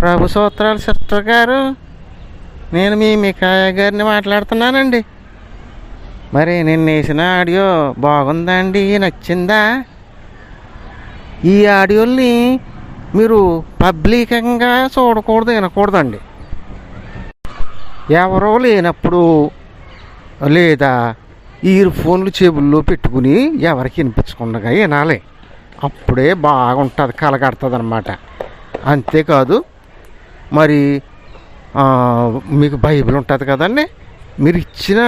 ప్రభు సూత్రాలు సిస్టర్ గారు, నేను మీ మికాయ గారిని మాట్లాడుతున్నానండి. మరి నిన్న వేసిన ఆడియో బాగుందా అండి? నచ్చిందా? ఈ ఆడియోల్ని మీరు పబ్లికంగా చూడకూడదు, వినకూడదండి. ఎవరో లేనప్పుడు లేదా ఇయర్ ఫోన్లు చెవుల్లో పెట్టుకుని ఎవరికి వినిపించకుండా వినాలి. అప్పుడే బాగుంటుంది, కలగడుతుంది అన్నమాట. అంతేకాదు, మరి మీకు బైబిల్ ఉంటుంది కదండి, మీరు ఇచ్చిన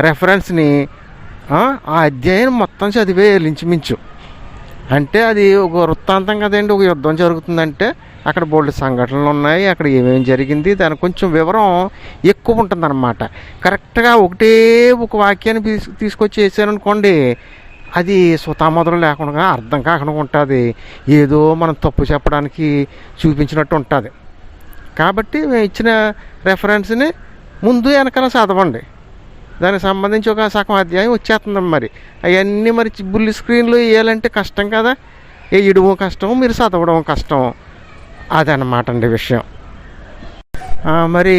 రెఫరెన్స్ని ఆ అధ్యాయం మొత్తం చదివే ఇంచుమించు. అంటే అది ఒక వృత్తాంతం కదండి. ఒక యుద్ధం జరుగుతుందంటే అక్కడ బోల్డ్ సంఘటనలు ఉన్నాయి, అక్కడ ఏమేమి జరిగింది, దానికి కొంచెం వివరం ఎక్కువ ఉంటుందన్నమాట. కరెక్ట్గా ఒక వాక్యాన్ని తీసుకొచ్చి వేసారనుకోండి, అది సుతామొదలు లేకుండా అర్థం కాకుండా ఉంటుంది. ఏదో మనం తప్పు చెప్పడానికి చూపించినట్టు ఉంటుంది. కాబట్టి మేము ఇచ్చిన రెఫరెన్స్ని ముందు వెనకాల చదవండి. దానికి సంబంధించి ఒక సగం అధ్యాయం వచ్చేస్తుంది. మరి అవన్నీ మరి బుల్లి స్క్రీన్లో వేయాలంటే కష్టం కదా. వేయడం కష్టం, మీరు చదవడం కష్టం. అదనమాట అండి విషయం. మరి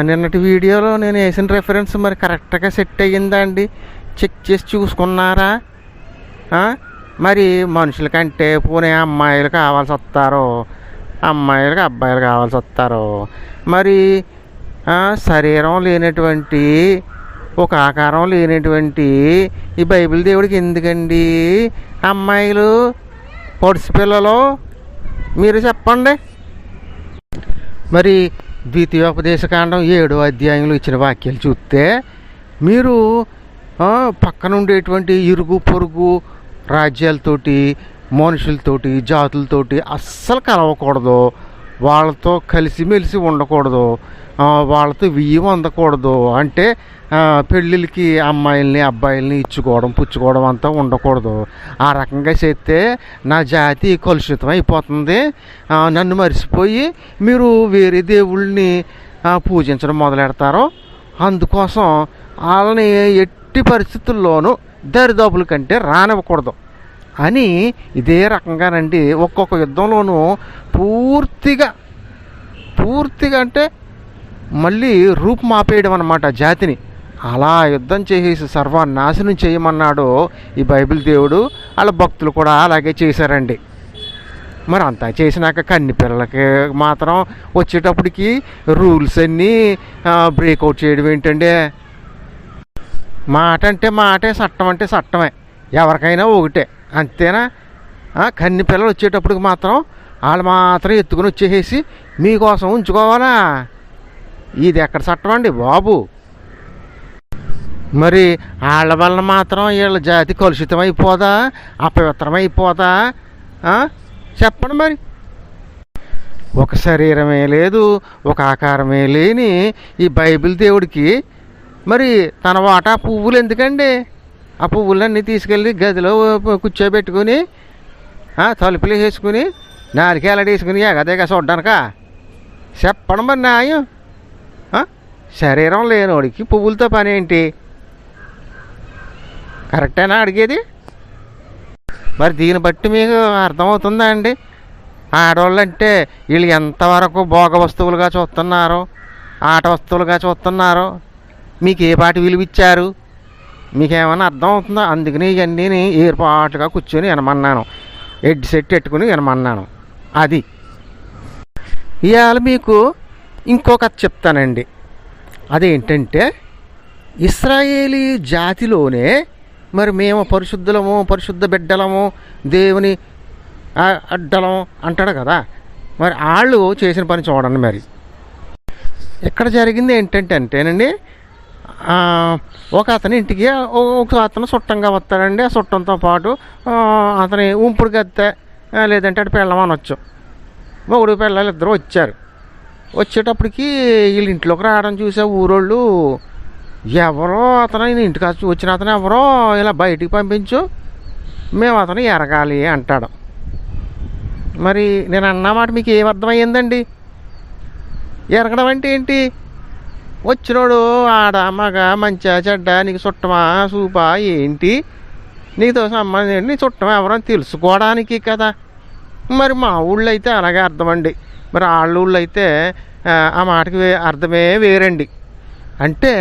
నిన్నటి వీడియోలో నేను వేసిన రెఫరెన్స్ మరి కరెక్ట్గా సెట్ అయ్యిందా అండి? చెక్ చేసి చూసుకున్నారా? మరి మనుషుల కంటే పోనీ అమ్మాయిలు కావాల్సి వస్తారో, అమ్మాయిలకు అబ్బాయిలు కావాల్సి వస్తారో, మరి శరీరం లేనటువంటి, ఒక ఆకారం లేనటువంటి ఈ బైబిల్ దేవుడికి ఎందుకండి అమ్మాయిలు, పొడిసి పిల్లలు? మీరు చెప్పండి. మరి ద్వితీయోపదేశకాండం 7వ అధ్యాయంలో ఇచ్చిన వాక్యాలు చూస్తే మీరు పక్కన ఉండేటువంటి ఇరుగు పొరుగు రాజ్యాలతోటి, మనుషులతోటి, జాతులతోటి అస్సలు కలవకూడదు, వాళ్ళతో కలిసిమెలిసి ఉండకూడదు, వాళ్ళతో వియ్యం అందకూడదు. అంటే పెళ్ళిళ్ళకి అమ్మాయిల్ని అబ్బాయిల్ని ఇచ్చుకోవడం పుచ్చుకోవడం అంతా ఉండకూడదు. ఆ రకంగా చేస్తే నా జాతి కలుషితం అయిపోతుంది. నన్ను మర్చిపోయి మీరు వేరే దేవుళ్ళని పూజించడం మొదలెడతారో, అందుకోసం వాళ్ళని ఎట్టి పరిస్థితుల్లోనూ దరిదాపుల కంటే రానివ్వకూడదు అని ఇదే రకంగానండి ఒక్కొక్క యుద్ధంలోనూ పూర్తిగా అంటే మళ్ళీ రూపుమాపేయడం అన్నమాట జాతిని. అలా యుద్ధం చేసేసి సర్వనాశనం చేయమన్నాడు ఈ బైబిల్ దేవుడు. వాళ్ళ భక్తులు కూడా అలాగే చేశారండి. మరి అంతా చేసినాక కన్ని పిల్లలకి మాత్రం వచ్చేటప్పటికి రూల్స్ అన్నీ బ్రేక్అవుట్ చేయడం ఏంటండి? మాట అంటే మాటే, చట్టం అంటే చట్టమే, ఎవరికైనా ఒకటే, అంతేనా? కన్ని పిల్లలు వచ్చేటప్పటికి మాత్రం వాళ్ళు మాత్రం ఎత్తుకుని వచ్చేసేసి మీకోసం ఉంచుకోవాలా? ఇది ఎక్కడ చట్టం అండి బాబు? మరి వాళ్ళ వల్ల మాత్రం వీళ్ళ జాతి కలుషితం అయిపోదా, అపవిత్రమైపోదా? చెప్పండి. మరి ఒక శరీరమే లేదు, ఒక ఆకారమే లేని ఈ బైబిల్ దేవుడికి మరి తన వాటా పువ్వులు ఎందుకండి? ఆ పువ్వులన్నీ తీసుకెళ్ళి గదిలో కూర్చోబెట్టుకుని తలుపులు వేసుకుని నాలుగేలాడేసుకుని ఎగదేగా చూడ్డానికా? చెప్పండి మరి న్యాయం. శరీరం లేనివాడికి పువ్వులతో పని ఏంటి? కరెక్టేనా అడిగేది? మరి దీన్ని బట్టి మీకు అర్థమవుతుందా అండి? ఆడవాళ్ళు అంటే వీళ్ళు ఎంతవరకు భోగ వస్తువులుగా చూస్తున్నారో, ఆట వస్తువులుగా చూస్తున్నారో, మీకు ఏ పాటి విలువిచ్చారు మీకేమైనా అర్థం అవుతుందా? అందుకని ఇవన్నీ ఏర్పాటుగా కూర్చొని వినమన్నాను, హెడ్ సెట్ పెట్టుకుని వినమన్నాను. అది ఇవాళ మీకు ఇంకో కథ చెప్తానండి. అదేంటంటే, ఇశ్రాయేలీ జాతిలోనే మరి మేము పరిశుద్ధులము, పరిశుద్ధ బిడ్డలము, దేవుని అడ్డలం అంటాడు కదా. మరి వాళ్ళు చేసిన పని చూడండి. మరి ఇక్కడ జరిగింది అంటేనండి, ఒక అతని ఇంటికి ఒక అతను చుట్టంగా వస్తాడండి. ఆ చుట్టంతో పాటు అతని ఉంపుడు గత్తె లేదంటే అటు పెళ్ళం అనొచ్చు, మొగుడు పిల్లలు ఇద్దరు వచ్చారు. వచ్చేటప్పటికి వీళ్ళు ఇంట్లోకి రావడం చూసే ఊరోళ్ళు, ఎవరో అతను ఇంటికి వచ్చిన అతను ఎవరో ఇలా బయటికి పంపించు, మేము అతను ఎరగాలి అంటాడు. మరి నేను అన్నమాట మీకు ఏమర్థమయ్యిందండి? ఎరగడం అంటే ఏంటి? వచ్చినోడు ఆడ మగ మంచిగా చెడ్డ, నీకు చుట్టమా సూపా ఏంటి, నీతో సంబంధం ఏంటి, నీ చుట్టం ఎవరని తెలుసుకోవడానికి కదా. మరి మా ఊళ్ళో అయితే అలాగే అర్థమండి. మరి ఆళ్ళూళ్ళు అయితే ఆ మాటకి అర్థమే వేరండి. అంటే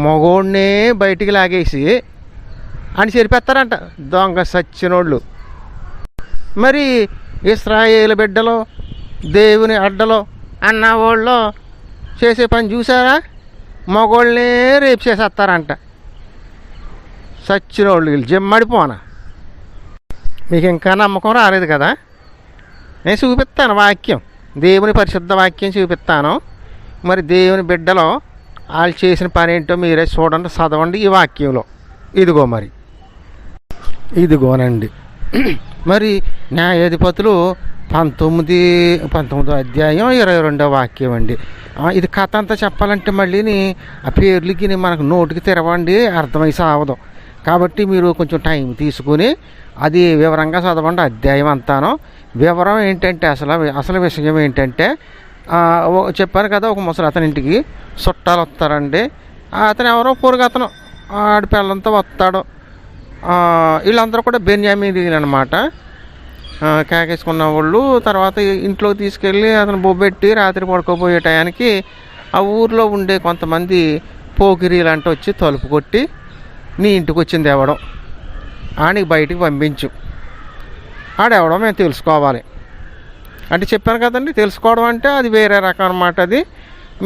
మగోడినే బయటికి లాగేసి అని చెరిపేస్తారంట దొంగ సచ్చినోళ్ళు. మరి ఇశ్రాయేలు బిడ్డలో దేవుని అడ్డలో అన్నవాళ్ళు చేసే పని చూసారా? మగోళ్ళనే రేపు చేసేస్తారంట. సచ్చినోళ్ళు వీళ్ళు జమ్మడిపోనా. మీకు ఇంకా నమ్మకం రాలేదు కదా? నేను చూపిస్తాను వాక్యం, దేవుని పరిశుద్ధ వాక్యం చూపిస్తాను. మరి దేవుని బిడ్డలో వాళ్ళు చేసిన పని ఏంటో మీరే చూడండి, చదవండి ఈ వాక్యంలో. ఇదిగో మరి ఇదిగోనండి. మరి న్యాయాధిపతులు 19వ అధ్యాయం 22వ వాక్యం అండి. ఇది కథ అంతా చెప్పాలంటే మళ్ళీని ఆ పేర్లకి మనకు నోటికి తెరవండి, అర్థమై సావదు. కాబట్టి మీరు కొంచెం టైం తీసుకుని అది వివరంగా చదవండి అధ్యాయం అంతాను. వివరం ఏంటంటే అసలు విషయం ఏంటంటే చెప్పాను కదా, ఒక ముసలి అతని ఇంటికి చుట్టాలు వస్తారండి. అతను ఎవరో పొరుగతను ఆడి పిల్లలతో వస్తాడు. వీళ్ళందరూ కూడా బెన్యామీనీయులు అనమాట. కేకేసుకున్న వాళ్ళు. తర్వాత ఇంట్లోకి తీసుకెళ్ళి అతను బొబ్బెట్టి రాత్రి పడుకోబోయే టయానికి ఆ ఊర్లో ఉండే కొంతమంది పోకిరీలు అంటే వచ్చి తలుపు కొట్టి, నీ ఇంటికి వచ్చింది ఎవడో, ఆడికి బయటికి పంపించు, ఆడెవడో మేము తెలుసుకోవాలి అంటే చెప్పాను కదండి. తెలుసుకోవడం అంటే అది వేరే రకం అనమాట. అది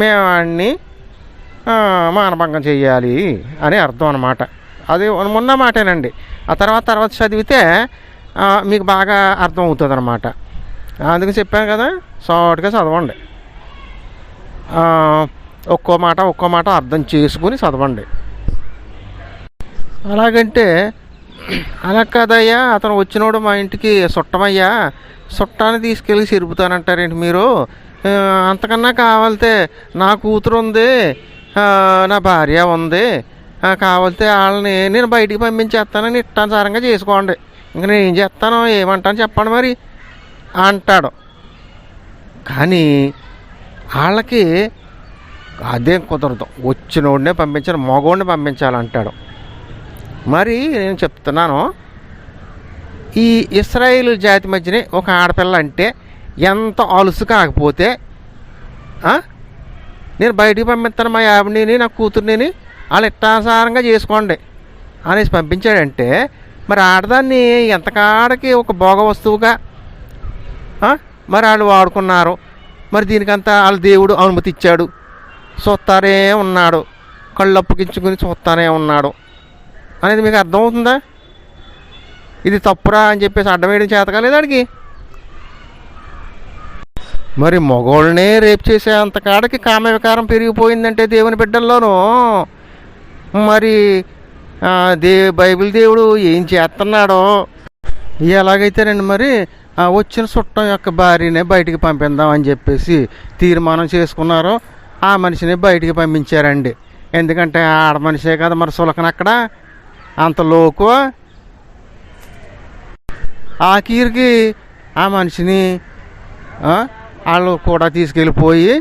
మేము ఆడిని మానభంగం చెయ్యాలి అని అర్థం అనమాట. అది మొన్న మాటేనండి. ఆ తర్వాత చదివితే మీకు బాగా అర్థం అవుతుంది అనమాట. అందుకని చెప్పాను కదా, షార్ట్గా చదవండి. ఒక్కో మాట అర్థం చేసుకుని చదవండి. అలాగంటే అలా కాదయ్యా, అతను వచ్చినోడు మా ఇంటికి చుట్టమయ్యా, చుట్టాన్ని తీసుకెళ్ళి చెరుపుతానంటారేంటి మీరు? అంతకన్నా కావాలితే నా కూతురు ఉంది, నా భార్య ఉంది, కావాలితే వాళ్ళని నేను బయటికి పంపించేస్తానని ఇష్టానుసారంగా చేసుకోండి, ఇంక నేను ఏం చేస్తానో ఏమంటాను చెప్పండి మరి అంటాడు. కానీ వాళ్ళకి అదేం కుదరదు, వచ్చినోడినే పంపించాలి, మగోడిని పంపించాలంటాడు. మరి నేను చెప్తున్నాను, ఈ ఇశ్రాయేలు జాతి మధ్యనే ఒక ఆడపిల్ల అంటే ఎంత అలుసు కాకపోతే నేను బయటికి పంపిస్తాను మా ఆవిడని నా కూతుర్ని, వాళ్ళు ఇష్టానుసారంగా చేసుకోండి అనేసి పంపించాడంటే మరి ఆడదాన్ని ఎంతకాడకి ఒక భోగ వస్తువుగా మరి వాళ్ళు వాడుకున్నారు. మరి దీనికంతా వాళ్ళ దేవుడు అనుమతి ఇచ్చాడు, చూస్తానే ఉన్నాడు, కళ్ళు అప్పగించుకుని చూస్తానే ఉన్నాడు అనేది మీకు అర్థమవుతుందా? ఇది తప్పురా అని చెప్పేసి అడ్డం వేయడం చేత కాలేదు వాడికి. మరి మగోళ్ళనే రేపు చేసే అంతకాడకి కామ వికారం పెరిగిపోయిందంటే దేవుని బిడ్డల్లోనూ మరి బైబిల్ దేవుడు ఏం చేస్తున్నాడో. ఎలాగైతేనండి మరి వచ్చిన చుట్టం యొక్క భార్యనే బయటికి పంపిద్దాం అని చెప్పేసి తీర్మానం చేసుకున్నారో ఆ మనిషిని బయటికి పంపించారండి. ఎందుకంటే ఆడ మనిషే కదా మరి సులకనక్కడ అంత లోకు. ఆఖరికి ఆ మనిషిని వాళ్ళు కూడా తీసుకెళ్ళిపోయి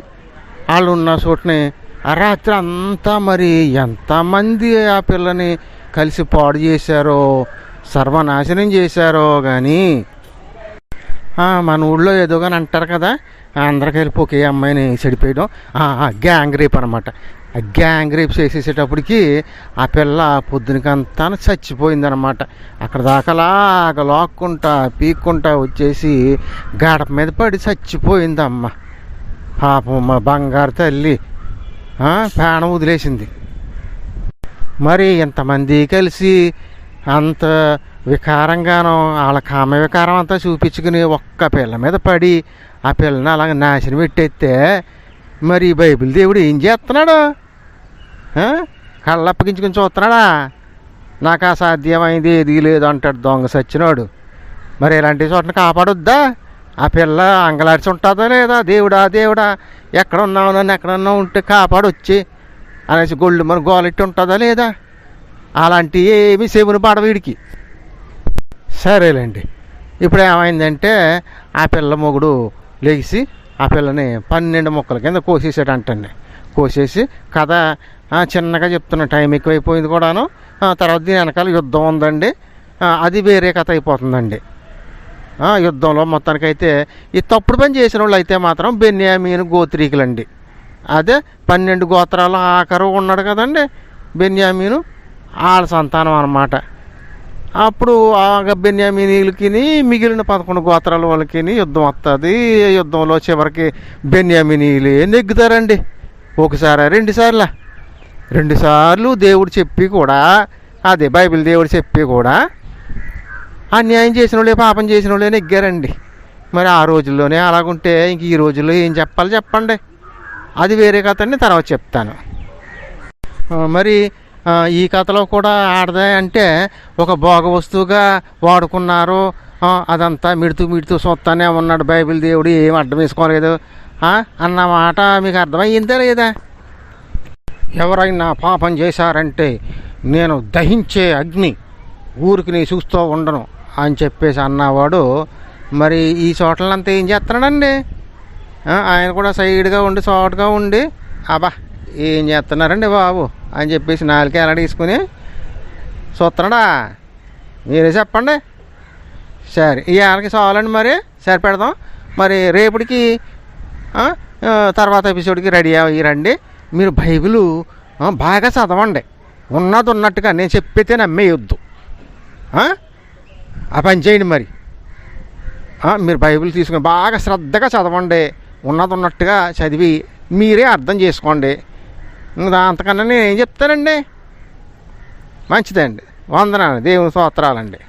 వాళ్ళు ఉన్న చోటుని ఆ రాత్రి అంతా మరి ఎంతమంది ఆ పిల్లని కలిసి పాడు చేశారో, సర్వనాశనం చేశారో. కానీ మన ఊళ్ళో ఏదో కానీ అంటారు కదా, అందరికి వెళ్ళి ఒకే అమ్మాయిని చెడిపోయడం, గ్యాంగ్ రేప్ అనమాట. ఆ గ్యాంగ్ రేప్ చేసేసేటప్పటికి ఆ పిల్ల పొద్దునకంతా చచ్చిపోయిందనమాట. అక్కడ దాకాలాగా లాక్కుంటా పీక్కుంటా వచ్చేసి గడప మీద పడి చచ్చిపోయిందమ్మ. పాపం మా బంగారు తల్లి ప్రాణం వదిలేసింది. మరి ఇంతమంది కలిసి అంత వికారంగానో వాళ్ళ కామ వికారం అంతా చూపించుకుని ఒక్క పిల్ల మీద పడి ఆ పిల్లని అలాగ నాశనం పెట్టేస్తే మరి బైబిల్ దేవుడు ఏం చేస్తున్నాడు? కళ్ళు అప్పగించుకుని చూస్తున్నాడా? నాకు అసాధ్యమైంది ఏది లేదు అంటాడు దొంగ సచ్చినోడు. మరి ఇలాంటి చోటని కాపాడొద్దా? ఆ పిల్ల అంగలార్చి ఉంటుందా లేదా? దేవుడా దేవుడా ఎక్కడున్నావు, నన్ను ఎక్కడన్నా ఉంటే కాపాడొచ్చి అనేసి గొళ్ళు మన గోలెట్టి ఉంటుందా లేదా? అలాంటి ఏమి చెవుని పడవ వీడికి. సరేలేండి. ఇప్పుడు ఏమైందంటే ఆ పిల్ల మొగుడు లేచి ఆ పిల్లని 12 ముక్కల కింద కోసేసాడంటండి. కోసేసి కథ చిన్నగా చెప్తున్న, టైం ఎక్కువైపోయింది కూడాను. తర్వాత దీని వెనకాల యుద్ధం ఉందండి, అది వేరే కథ అయిపోతుందండి. యుద్ధంలో మొత్తానికైతే ఈ తప్పుడు పని చేసిన వాళ్ళు అయితే మాత్రం బెన్యామీను గోత్రీకులండి. అదే 12 గోత్రాలు ఆఖరు ఉన్నాడు కదండి బెన్యామీను, వాళ్ళ సంతానం అన్నమాట. అప్పుడు ఆ బెన్యామీనీలకి మిగిలిన 11 గోత్రాల వాళ్ళకి యుద్ధం వస్తుంది. యుద్ధంలో చివరికి బెన్యామీనీలే నెగ్గుతారండి. ఒకసారి 2 సార్లు దేవుడు చెప్పి కూడా, అదే బైబిల్ దేవుడు చెప్పి కూడా అన్యాయం చేసిన వాళ్ళే, పాపం చేసిన వాళ్ళే నెగ్గారండి. మరి ఆ రోజుల్లోనే అలాగుంటే ఇంక ఈ రోజుల్లో ఏం చెప్పాలి చెప్పండి. అది వేరే కథని తర్వాత చెప్తాను. మరి ఈ కథలో కూడా ఆడదే అంటే ఒక భోగ వస్తువుగా వాడుకున్నారు. అదంతా మిడుతూ చూస్తానే ఉన్నాడు బైబిల్ దేవుడు, ఏం అడ్డం వేసుకోలేదు అన్నమాట మీకు అర్థమయ్యిందా లేదా? ఎవరైనా పాపం చేశారంటే నేను దహించే అగ్ని, ఊరికి నీ చూస్తూ ఉండను అని చెప్పేసి అన్నవాడు మరి ఈ చోట్లంతా ఏం చేస్తున్నాడండి? ఆయన కూడా సైడ్గా ఉండి చోటుగా ఉండి అబ్బా ఏం చేస్తున్నారండి బాబు అని చెప్పేసి 4 ఎలా తీసుకుని చూస్తున్నాడా? మీరే చెప్పండి. సరే ఈ ఏళ్ళకి చాలండి, మరి సరిపెడదాం. మరి రేపటికి తర్వాత ఎపిసోడ్కి రెడీ అయ్యి రండి. మీరు బైబిల్ బాగా చదవండి, ఉన్నది ఉన్నట్టుగా నేను చెప్పితే నమ్మేయొద్దు. ఆ పని చేయండి. మరి మీరు బైబిల్ తీసుకుని బాగా శ్రద్ధగా చదవండి, ఉన్నది ఉన్నట్టుగా చదివి మీరే అర్థం చేసుకోండి. అంతకన్నా నేను ఏం చెప్తానండి? మంచిదండి. వందనాలు, దేవుని స్తోత్రాలండి.